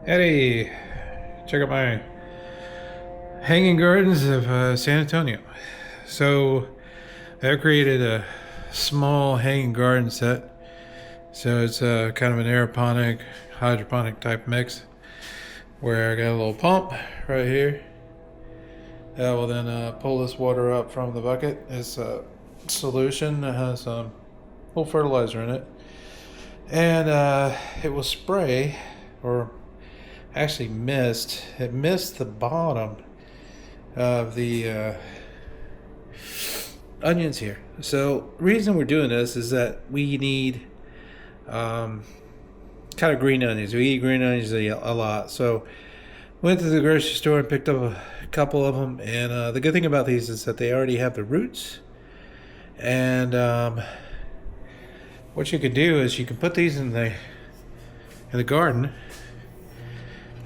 Eddie, check out my hanging gardens of San Antonio. So I created a small hanging garden set. So it's kind of an aeroponic, hydroponic type mix where I got a little pump right here that will then pull this water up from the bucket. It's a solution that has a little fertilizer in it, and it will spray or actually missed. It missed the bottom of the onions here. So reason we're doing this is that we need kind of green onions. We eat green onions a lot. So went to the grocery store and picked up a couple of them. And the good thing about these is that they already have the roots. And what you can do is you can put these in the garden,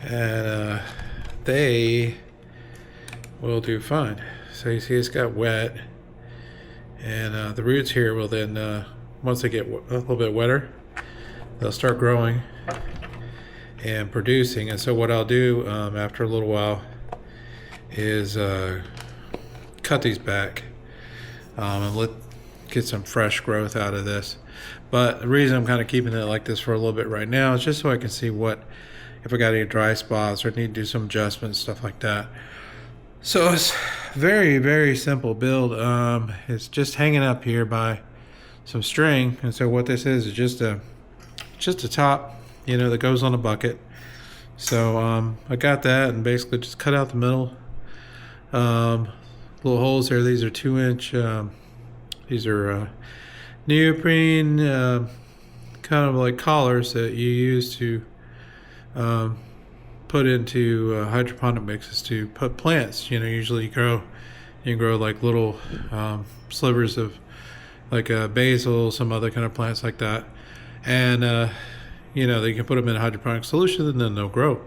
and they will do fine. So you see it's got wet, and the roots here will then once they get a little bit wetter, they'll start growing and producing. And so what I'll do after a little while is cut these back and get some fresh growth out of this. But the reason I'm kind of keeping it like this for a little bit right now is just so I can see if I got any dry spots or need to do some adjustments, stuff like that. So it's very, very simple build. It's just hanging up here by some string. And so what this is just a top, that goes on a bucket. So I got that and basically just cut out the middle. Little holes here. These are 2-inch. These are neoprene kind of like collars that you use to put into hydroponic mixes to put plants. Usually you can grow like little slivers of like basil, some other kind of plants like that, and they can put them in a hydroponic solution and then they'll grow.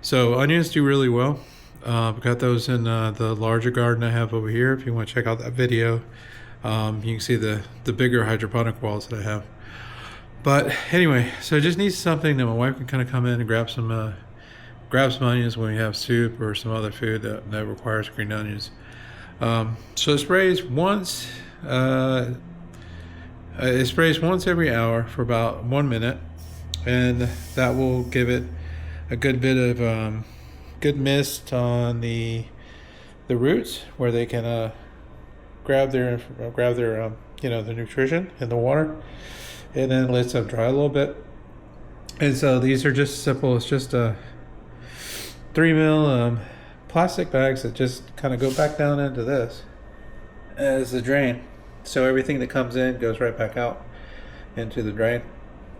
So onions do really well. I've got those in the larger garden I have over here. If you want to check out that video, you can see the bigger hydroponic walls that I have. But anyway, so it just needs something that my wife can kind of come in and grab some onions when we have soup or some other food that requires green onions. So it sprays once. It sprays once every hour for about 1 minute, and that will give it a good bit of good mist on the roots where they can grab their the nutrition in the water, and then lets them dry a little bit. And so these are just simple. It's just a 3 mil plastic bags that just kind of go back down into this as the drain. So everything that comes in goes right back out into the drain.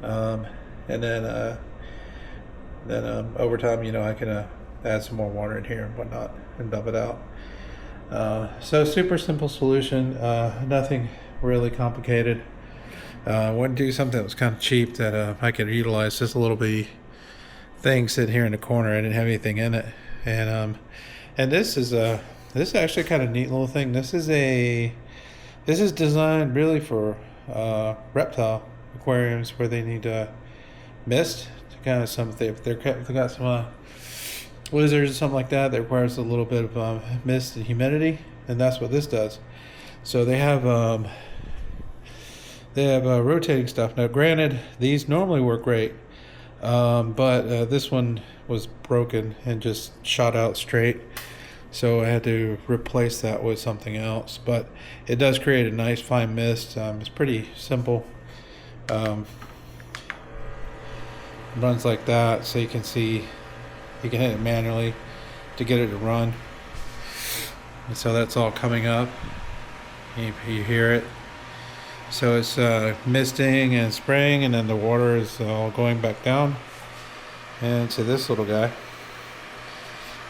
And then over time, I can add some more water in here and whatnot and dump it out. So super simple solution, nothing really complicated. I wanted to do something that was kind of cheap that I could utilize. Just a little bitty thing sitting here in the corner. I didn't have anything in it, and this is actually kind of neat little thing. This is designed really for reptile aquariums where they need mist to kind of if they've got some lizards or something like that requires a little bit of mist and humidity, and that's what this does. So they have rotating stuff. Now granted, these normally work great, but this one was broken and just shot out straight, so I had to replace that with something else. But it does create a nice fine mist. It's pretty simple. Runs like that, so you can see you can hit it manually to get it to run. And so that's all coming up. You hear it. So it's misting and spraying, and then the water is all going back down into this little guy.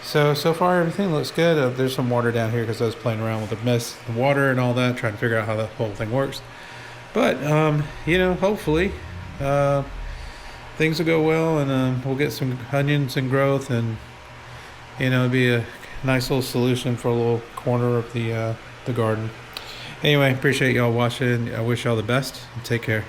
So far everything looks good. There's some water down here because I was playing around with the mist, the water, and all that, trying to figure out how the whole thing works. But hopefully things will go well, and we'll get some onions and growth, and it'll be a nice little solution for a little corner of the garden. Anyway, appreciate y'all watching. I wish y'all the best, and take care.